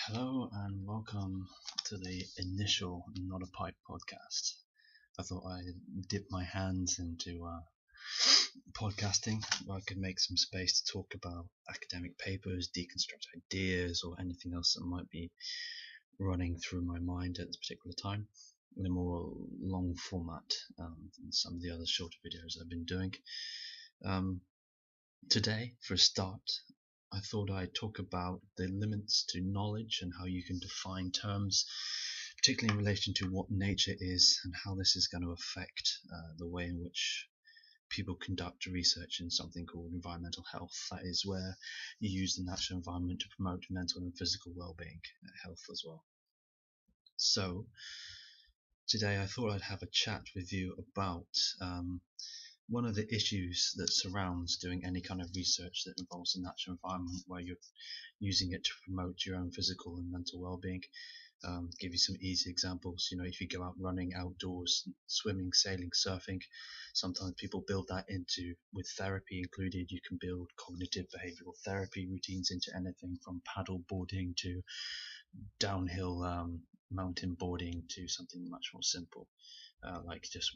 Hello and welcome to the initial Not a Pipe podcast. I thought I'd dip my hands into podcasting where I could make some space to talk about academic papers, deconstruct ideas, or anything else that might be running through my mind at this particular time in a more long format than some of the other shorter videos I've been doing. Today, for a start, I thought I'd talk about the limits to knowledge and how you can define terms, particularly in relation to what nature is and how this is going to affect the way in which people conduct research in something called environmental health. That is where you use the natural environment to promote mental and physical well-being, health as well. So today I thought I'd have a chat with you about one of the issues that surrounds doing any kind of research that involves the natural environment where you're using it to promote your own physical and mental well-being. Give you some easy examples. If you go out running outdoors, swimming, sailing, surfing, sometimes people build that into, with therapy included, you can build cognitive behavioral therapy routines into anything from paddle boarding to downhill mountain boarding to something much more simple, like just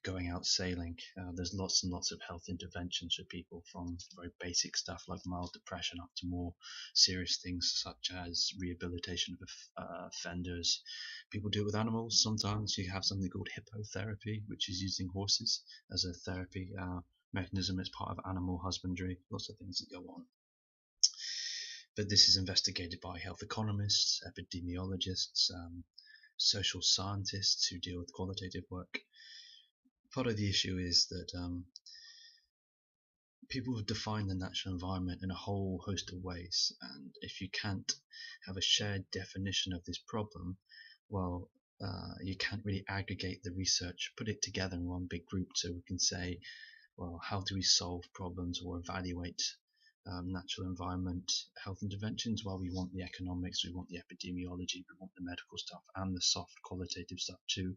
going out sailing. There's lots and lots of health interventions for people, from very basic stuff like mild depression up to more serious things such as rehabilitation of offenders. People do it with animals. Sometimes you have something called hippotherapy, which is using horses as a therapy mechanism as part of animal husbandry. Lots of things that go on. But this is investigated by health economists, epidemiologists, social scientists who deal with qualitative work. Part of the issue is that people have defined the natural environment in a whole host of ways, and if you can't have a shared definition of this problem, well, you can't really aggregate the research, put it together in one big group so we can say, well, how do we solve problems or evaluate natural environment health interventions? Well, we want the economics, we want the epidemiology, we want the medical stuff and the soft qualitative stuff too,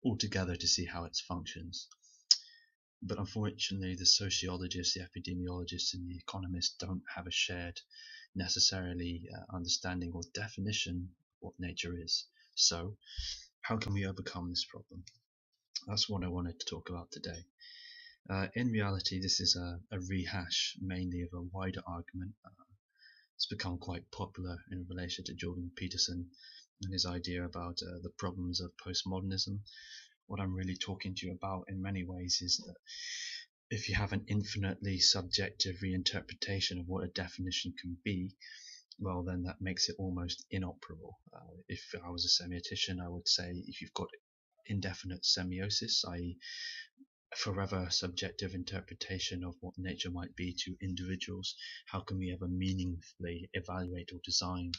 all together to see how it functions. But unfortunately, the sociologists, the epidemiologists, and the economists don't have a shared, necessarily understanding or definition of what nature is. So, how can we overcome this problem? That's what I wanted to talk about today. In reality, this is a rehash mainly of a wider argument. It's become quite popular in relation to Jordan Peterson and his idea about the problems of postmodernism. What I'm really talking to you about in many ways is that if you have an infinitely subjective reinterpretation of what a definition can be, well, then that makes it almost inoperable. If I was a semiotician, I would say if you've got indefinite semiosis, i.e. forever subjective interpretation of what nature might be to individuals, how can we ever meaningfully evaluate or design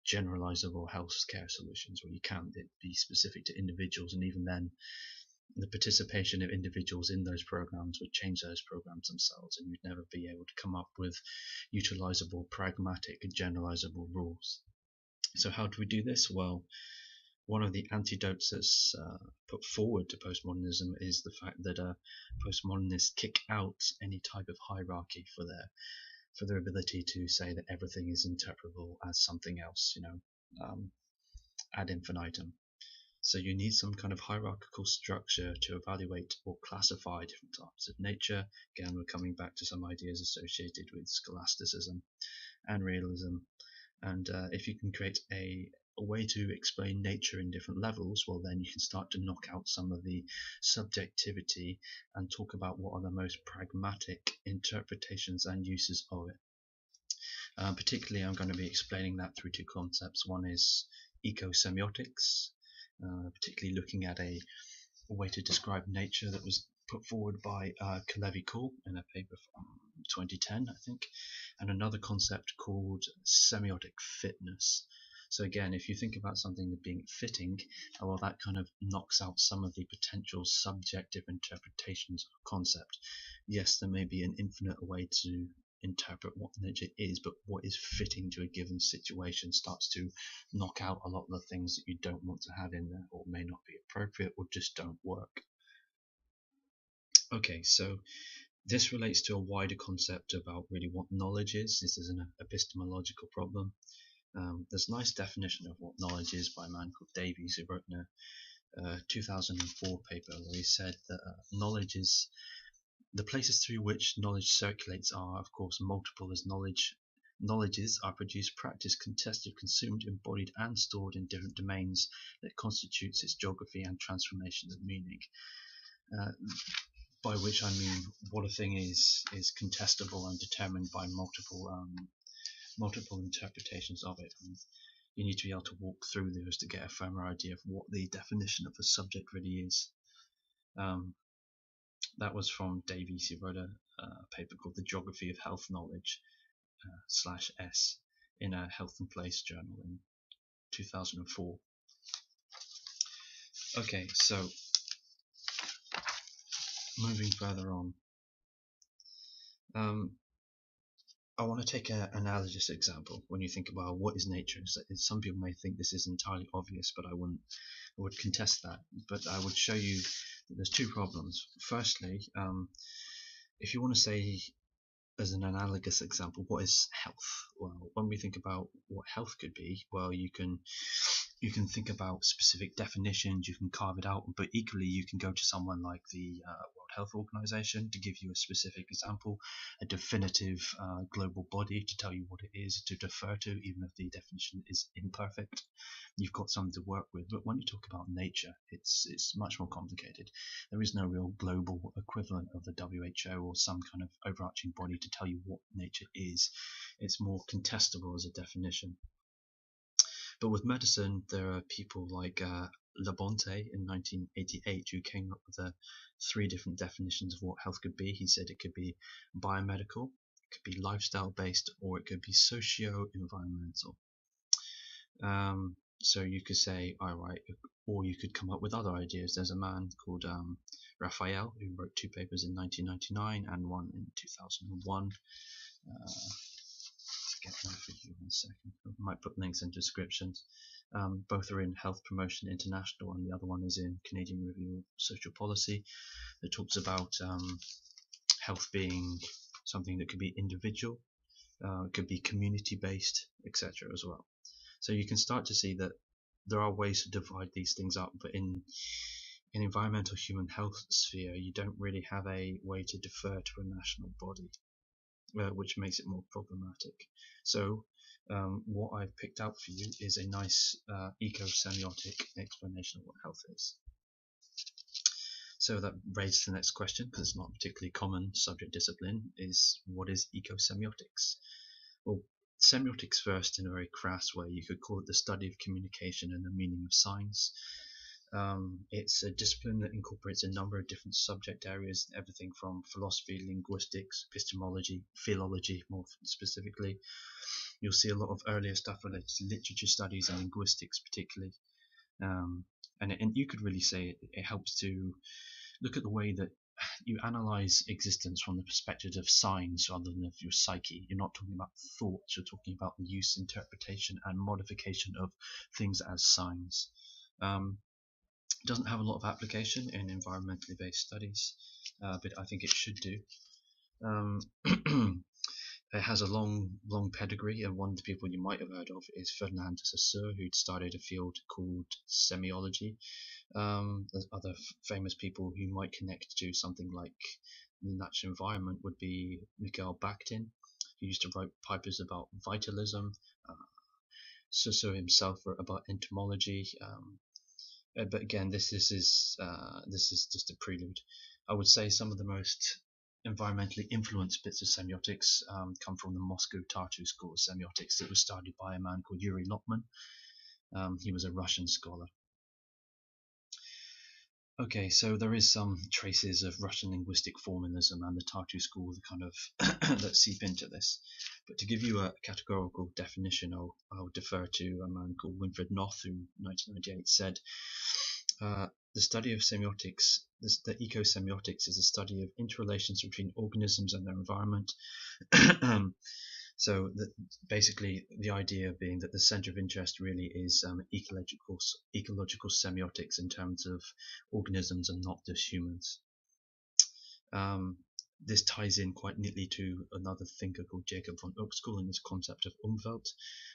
generalizable healthcare solutions? Well, you can't. It'd be specific to individuals, and even then the participation of individuals in those programs would change those programs themselves, and you'd never be able to come up with utilizable, pragmatic, generalizable rules. So how do we do this? Well, one of the antidotes that's put forward to postmodernism is the fact that postmodernists kick out any type of hierarchy for their ability to say that everything is interpretable as something else, ad infinitum. So you need some kind of hierarchical structure to evaluate or classify different types of nature. Again, we're coming back to some ideas associated with scholasticism and realism. And if you can create a way to explain nature in different levels, well, then you can start to knock out some of the subjectivity and talk about what are the most pragmatic interpretations and uses of it. Particularly, I'm going to be explaining that through two concepts. One is Ecosemiotics, particularly looking at a way to describe nature that was put forward by Tredinnick-Rowe in a paper from 2010, I think, and another concept called Semiotic Fitness. So again, if you think about something being fitting, well, that kind of knocks out some of the potential subjective interpretations of a concept. Yes, there may be an infinite way to interpret what nature is, but what is fitting to a given situation starts to knock out a lot of the things that you don't want to have in there, or may not be appropriate, or just don't work. Okay, so this relates to a wider concept about really what knowledge is. This is an epistemological problem. There's a nice definition of what knowledge is by a man called Davies, who wrote in a 2004 paper where he said that knowledge is the places through which knowledge circulates are, of course, multiple as knowledges are produced, practiced, contested, consumed, embodied, and stored in different domains that constitutes its geography and transformations of meaning. By which I mean what a thing is contestable and determined by multiple interpretations of it. And you need to be able to walk through those to get a firmer idea of what the definition of a subject really is. That was from Davies. He wrote a paper called The Geography of Health Knowledge /S in a Health and Place journal in 2004. Okay, so moving further on, I want to take an analogous example. When you think about what is nature, some people may think this is entirely obvious, but I would contest that. But I would show you that there's two problems. Firstly, if you want to say, as an analogous example, what is health? Well, when we think about what health could be, well, you can think about specific definitions, you can carve it out, but equally you can go to someone like the World Health Organization to give you a specific example, a definitive global body to tell you what it is to defer to, even if the definition is imperfect. You've got something to work with. But when you talk about nature, it's much more complicated. There is no real global equivalent of the WHO or some kind of overarching body to tell you what nature is. It's more contestable as a definition. But with medicine, there are people like Labonte in 1988 who came up with three different definitions of what health could be. He said it could be biomedical, it could be lifestyle-based, or it could be socio-environmental. So you could say, all right, or you could come up with other ideas. There's a man called Raphael who wrote two papers in 1999 and one in 2001. Get that for you in a second. I might put links in descriptions. Both are in Health Promotion International, and the other one is in Canadian Review of Social Policy. That talks about health being something that could be individual, it could be community-based, etc. as well. So you can start to see that there are ways to divide these things up, but in environmental human health sphere, you don't really have a way to defer to a national body, which makes it more problematic. So what I've picked out for you is a nice eco-semiotic explanation of what health is. So that raises the next question, because it's not a particularly common subject discipline, is what is ecosemiotics? Well, semiotics first, in a very crass way, you could call it the study of communication and the meaning of signs. It's a discipline that incorporates a number of different subject areas, everything from philosophy, linguistics, epistemology, philology more specifically. You'll see a lot of earlier stuff related to literature studies and linguistics particularly. And you could really say it helps to look at the way that you analyze existence from the perspective of signs rather than of your psyche. You're not talking about thoughts, you're talking about the use, interpretation, and modification of things as signs. It doesn't have a lot of application in environmentally based studies, but I think it should do. It has a long pedigree, and one of the people you might have heard of is Ferdinand de Saussure, who'd started a field called semiology. There's other famous people who might connect to something like the natural environment would be Mikhail Bakhtin, who used to write papers about vitalism. Saussure himself wrote about entomology. But again, this is just a prelude. I would say some of the most environmentally influenced bits of semiotics come from the Moscow Tartu School of Semiotics that was started by a man called Yuri Lotman. He was a Russian scholar. Okay, so there is some traces of Russian linguistic formalism and the Tartu school that kind of that seep into this. But to give you a categorical definition, I'll defer to a man called Winfried Noth, who in 1998 said, the study of semiotics, the ecosemiotics is a study of interrelations between organisms and their environment. So basically the idea being that the center of interest really is ecological semiotics in terms of organisms and not just humans. This ties in quite neatly to another thinker called Jacob von Uexküll and his concept of Umwelt,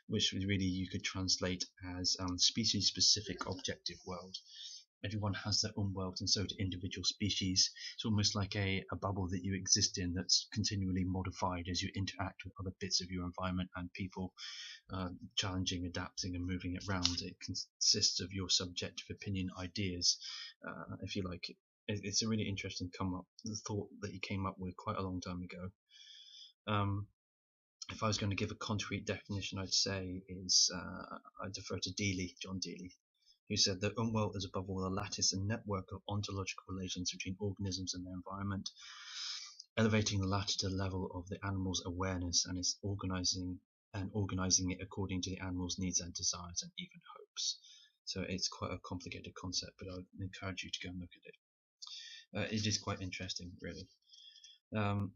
which really you could translate as species-specific objective world. Everyone has their Umwelt, and so do individual species. It's almost like a bubble that you exist in that's continually modified as you interact with other bits of your environment and people, challenging, adapting, and moving it around. It consists of your subjective opinion, ideas, if you like. It's a really interesting thought that he came up with quite a long time ago. If I was going to give a concrete definition, I'd say I defer to John Deely, who said that Umwelt is above all a lattice and network of ontological relations between organisms and their environment, elevating the latter to the level of the animal's awareness and is organizing it according to the animal's needs and desires and even hopes. So it's quite a complicated concept, but I would encourage you to go and look at it. It is quite interesting, really. Okay.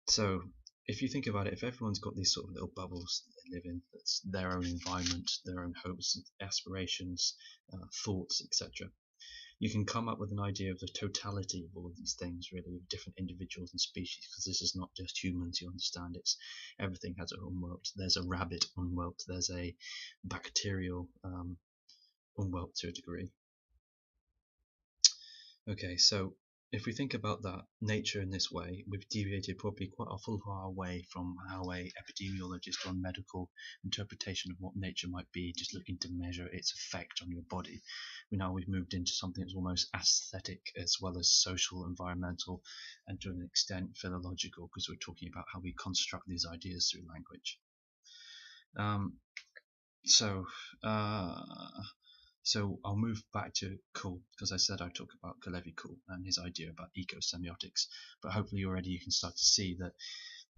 So if you think about it, if everyone's got these sort of little bubbles that they live in, that's their own environment, their own hopes, aspirations, thoughts, etc., you can come up with an idea of the totality of all of these things, really, of different individuals and species, because this is not just humans, you understand. It's everything has its own world. There's a rabbit Umwelt, there's a bacterial Umwelt to a degree. Okay, so if we think about that nature in this way, we've deviated probably quite a full far away from how a epidemiologist or medical interpretation of what nature might be, just looking to measure its effect on your body. We've moved into something that's almost aesthetic as well as social, environmental, and to an extent philological, because we're talking about how we construct these ideas through language. So I'll move back to Kuhl, because I said I'd talk about Kalevi-Kuhl and his idea about ecosemiotics. But hopefully already you can start to see that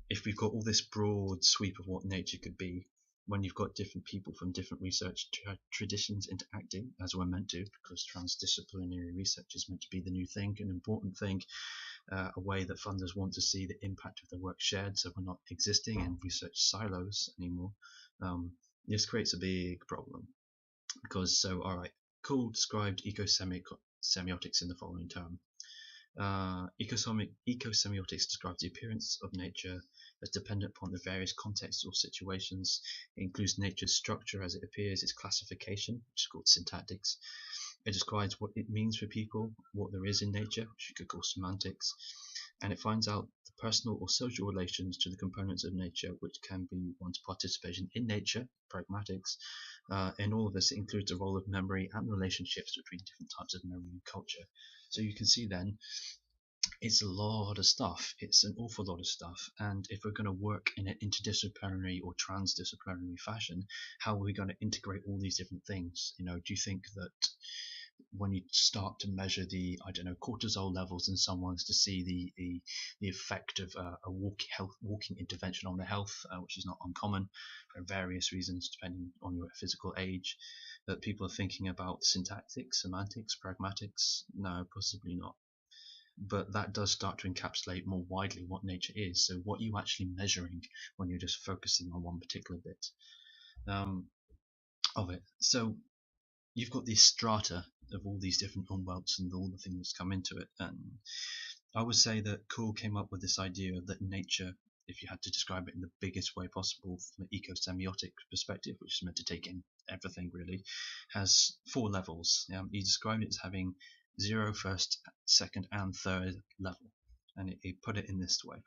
if we've got all this broad sweep of what nature could be, when you've got different people from different research traditions interacting, as we're meant to, because transdisciplinary research is meant to be the new thing, an important thing, a way that funders want to see the impact of their work shared, so we're not existing in research silos anymore. This creates a big problem. Because, alright, Kuhl described ecosemiotics in the following term. Ecosemiotics describes the appearance of nature as dependent upon the various contexts or situations. It includes nature's structure as it appears, its classification, which is called syntactics. It describes what it means for people, what there is in nature, which you could call semantics. And it finds out the personal or social relations to the components of nature, which can be one's participation in nature, pragmatics. In all of this, it includes the role of memory and relationships between different types of memory and culture. So you can see then, it's a lot of stuff. It's an awful lot of stuff. And if we're going to work in an interdisciplinary or transdisciplinary fashion, how are we going to integrate all these different things? Do you think that when you start to measure the, cortisol levels in someone to see the effect of a walking intervention on their health, which is not uncommon for various reasons depending on your physical age, that people are thinking about syntactics, semantics, pragmatics? No, possibly not. But that does start to encapsulate more widely what nature is. So what are you actually measuring when you're just focusing on one particular bit of it? So you've got these strata of all these different Umwelts and all the things that come into it. And I would say that Kuhl came up with this idea that nature, if you had to describe it in the biggest way possible from an ecosemiotic perspective, which is meant to take in everything really, has 4 levels. He described it as having 0, first, second, and third level. And he put it in this way.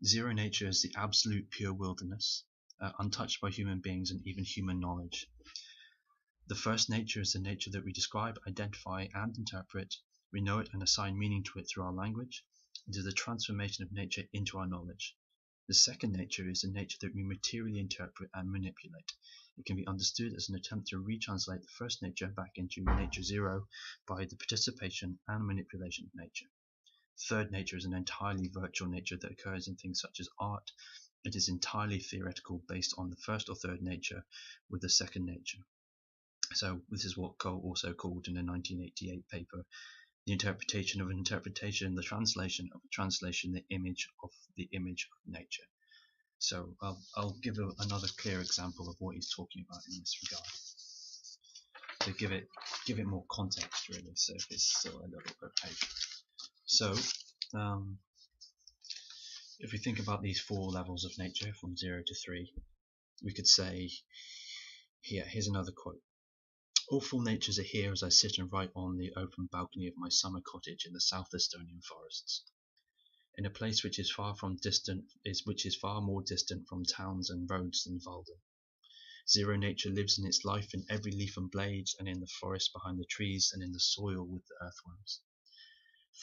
0 nature is the absolute pure wilderness, untouched by human beings and even human knowledge. The first nature is the nature that we describe, identify, and interpret. We know it and assign meaning to it through our language. It is the transformation of nature into our knowledge. The second nature is the nature that we materially interpret and manipulate. It can be understood as an attempt to retranslate the first nature back into nature 0 by the participation and manipulation of nature. Third nature is an entirely virtual nature that occurs in things such as art. It is entirely theoretical, based on the first or third nature with the second nature. So this is what Cole also called in a 1988 paper, the interpretation of an interpretation, the translation of a translation, the image of nature. So I'll give another clear example of what he's talking about in this regard. to give it more context, really, so it's still a little opaque. So if we think about these 4 levels of nature from 0 to 3, we could say, here's another quote. All 4 natures are here as I sit and write on the open balcony of my summer cottage in the South Estonian forests, in a place which is far more distant from towns and roads than Walden. 0 nature lives in its life in every leaf and blade, and in the forest behind the trees, and in the soil with the earthworms.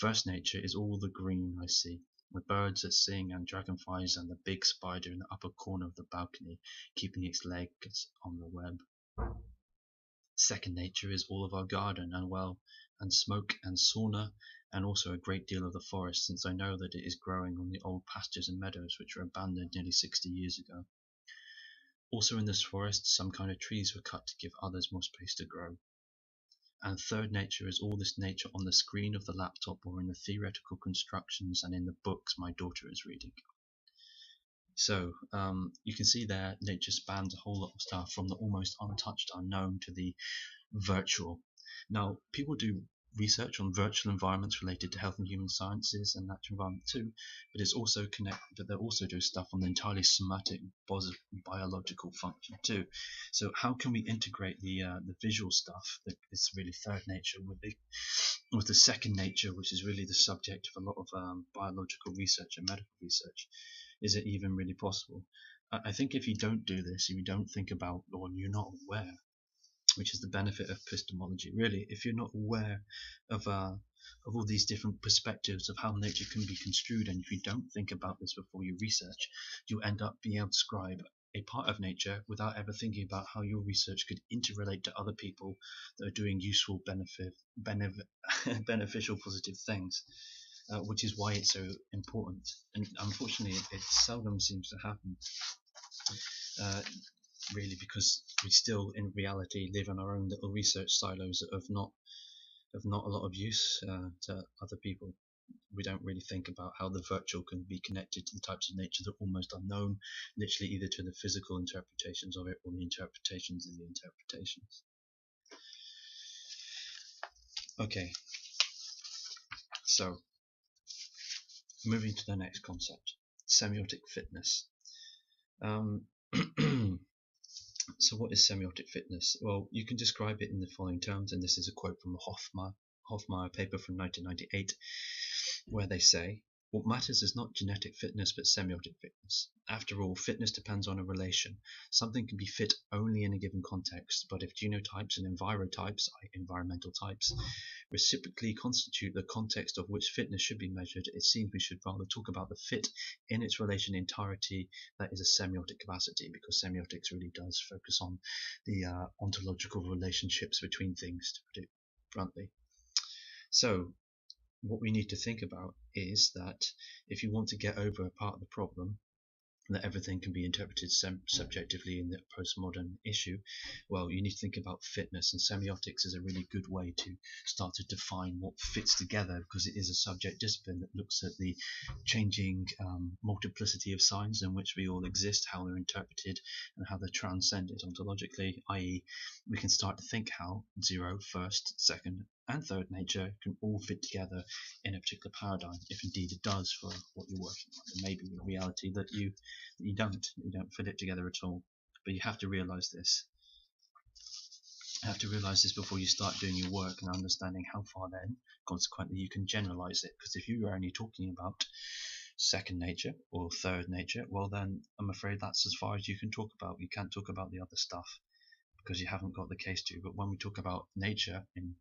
1st nature is all the green I see, the birds that sing and dragonflies and the big spider in the upper corner of the balcony keeping its legs on the web. 2nd nature is all of our garden and well, and smoke and sauna, and also a great deal of the forest, since I know that it is growing on the old pastures and meadows which were abandoned nearly 60 years ago. Also in this forest some kind of trees were cut to give others more space to grow. And 3rd nature is all this nature on the screen of the laptop or in the theoretical constructions and in the books my daughter is reading. So you can see there nature spans a whole lot of stuff, from the almost untouched unknown to the virtual. Now, people do research on virtual environments related to health and human sciences and natural environment too, but it's also but they also do stuff on the entirely somatic biological function too. So how can we integrate the visual stuff that is really 3rd nature with the 2nd nature, which is really the subject of a lot of biological research and medical research? Is it even really possible? I think if you don't do this, if you don't think about, or you're not aware, which is the benefit of epistemology, really, if you're not aware of all these different perspectives of how nature can be construed, and if you don't think about this before you research, you end up being able to describe a part of nature without ever thinking about how your research could interrelate to other people that are doing useful, beneficial, positive things. Which is why it's so important, and unfortunately it seldom seems to happen, really, because we still in reality live in our own little research silos of not a lot of use to other people. We don't really think about how the virtual can be connected to the types of nature that are almost unknown, literally either to the physical interpretations of it or the interpretations of the interpretations. Okay, so moving to the next concept, semiotic fitness. So what is semiotic fitness? Well, you can describe it in the following terms, and this is a quote from the Hofmeyr paper from 1998, where they say, what matters is not genetic fitness but semiotic fitness. After all, fitness depends on a relation. Something can be fit only in a given context, but if genotypes and envirotypes, environmental types, reciprocally constitute the context of which fitness should be measured, it seems we should rather talk about the fit in its relation entirety, that is a semiotic capacity, because semiotics really does focus on the ontological relationships between things, to put it bluntly. So what we need to think about is that if you want to get over a part of the problem, that everything can be interpreted subjectively in the postmodern issue, well, you need to think about fitness, and semiotics is a really good way to start to define what fits together, because it is a subject discipline that looks at the changing multiplicity of signs in which we all exist, how they're interpreted, and how they're transcended ontologically, i.e. we can start to think how 0, 1st, 2nd, and 3rd nature can all fit together in a particular paradigm, if indeed it does for what you're working on. There may be a reality that you don't fit it together at all, but you have to realize this. You have to realize this before you start doing your work and understanding how far then, consequently, you can generalize it. Because if you are only talking about 2nd nature or 3rd nature, well then I'm afraid that's as far as you can talk about. You can't talk about the other stuff because you haven't got the case to. But when we talk about nature, in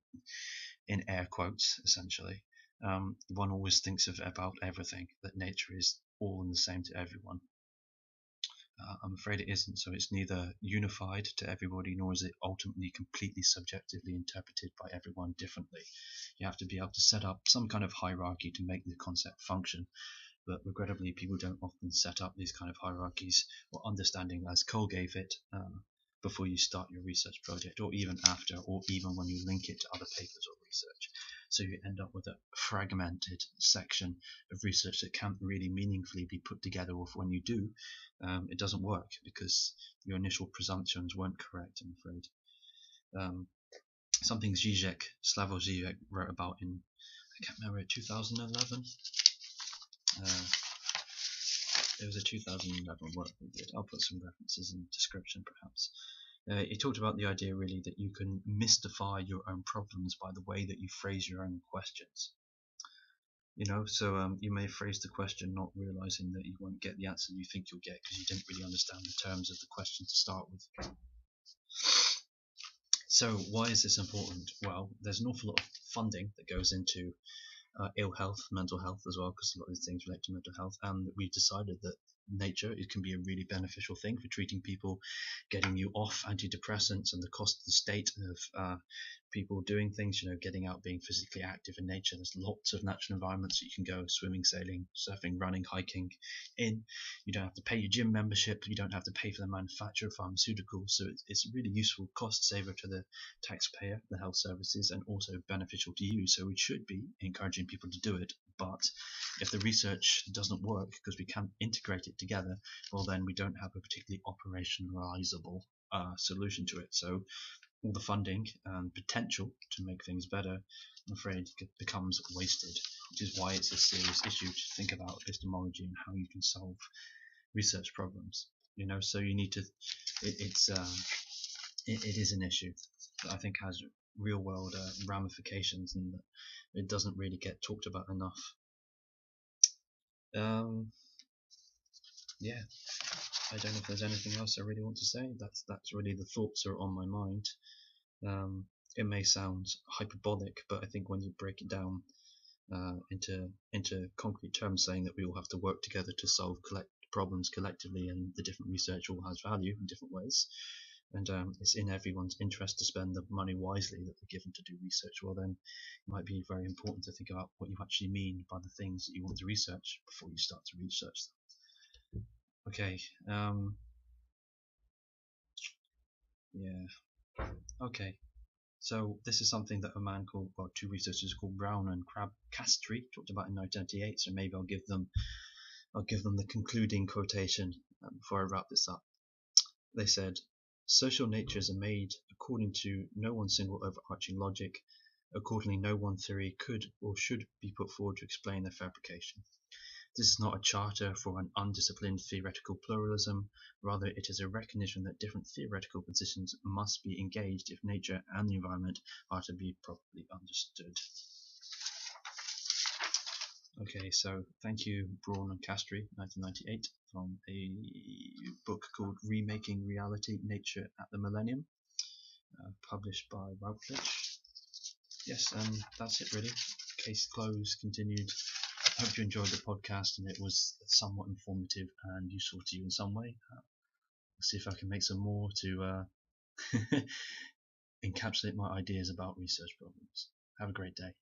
air quotes, essentially, one always thinks about everything, that nature is all and the same to everyone. I'm afraid it isn't, so it's neither unified to everybody, nor is it ultimately completely subjectively interpreted by everyone differently. You have to be able to set up some kind of hierarchy to make the concept function, but regrettably people don't often set up these kind of hierarchies or understanding as Cole gave it before you start your research project, or even after, or even when you link it to other papers or research. So you end up with a fragmented section of research that can't really meaningfully be put together, or when you do, it doesn't work because your initial presumptions weren't correct, I'm afraid. something Slavoj Žižek wrote about in, I can't remember, 2011. It was a 2011 work we did. I'll put some references in the description perhaps. He talked about the idea really that you can mystify your own problems by the way that you phrase your own questions. So you may phrase the question not realizing that you won't get the answer you think you'll get because you didn't really understand the terms of the question to start with. So why is this important? Well, there's an awful lot of funding that goes into ill health, mental health as well, because a lot of these things relate to mental health, and we've decided that nature, it can be a really beneficial thing for treating people, getting you off antidepressants, and the cost to the state of people doing things, getting out, being physically active in nature. There's lots of natural environments that you can go swimming, sailing, surfing, running, hiking in. You don't have to pay your gym membership, you don't have to pay for the manufacture of pharmaceuticals, so it's a really useful cost saver to the taxpayer, the health services, and also beneficial to you. So we should be encouraging people to do it, but if the research doesn't work because we can't integrate it together, well then we don't have a particularly operationalizable solution to it. So all the funding and potential to make things better, I'm afraid, becomes wasted, which is why it's a serious issue to think about epistemology and how you can solve research problems. So you need to, it is an issue that I think has real world ramifications, and that it doesn't really get talked about enough. Yeah, I don't know if there's anything else I really want to say. That's really the thoughts that are on my mind. It may sound hyperbolic, but I think when you break it down into concrete terms, saying that we all have to work together to solve problems collectively, and the different research all has value in different ways, and it's in everyone's interest to spend the money wisely that they're given to do research, well then it might be very important to think about what you actually mean by the things that you want to research before you start to research them. Okay, yeah, okay. So this is something that two researchers called Brown and Castry talked about in 1998. So maybe I'll give them the concluding quotation before I wrap this up. They said, "Social natures are made according to no one single overarching logic. Accordingly, no one theory could or should be put forward to explain their fabrication. This is not a charter for an undisciplined theoretical pluralism, rather it is a recognition that different theoretical positions must be engaged if nature and the environment are to be properly understood." Okay, so thank you, Braun and Castry, 1998, from a book called Remaking Reality, Nature at the Millennium, published by Routledge. Yes, and that's it really. Case closed, continued. I hope you enjoyed the podcast and it was somewhat informative and useful to you in some way. I'll see if I can make some more to encapsulate my ideas about research problems. Have a great day.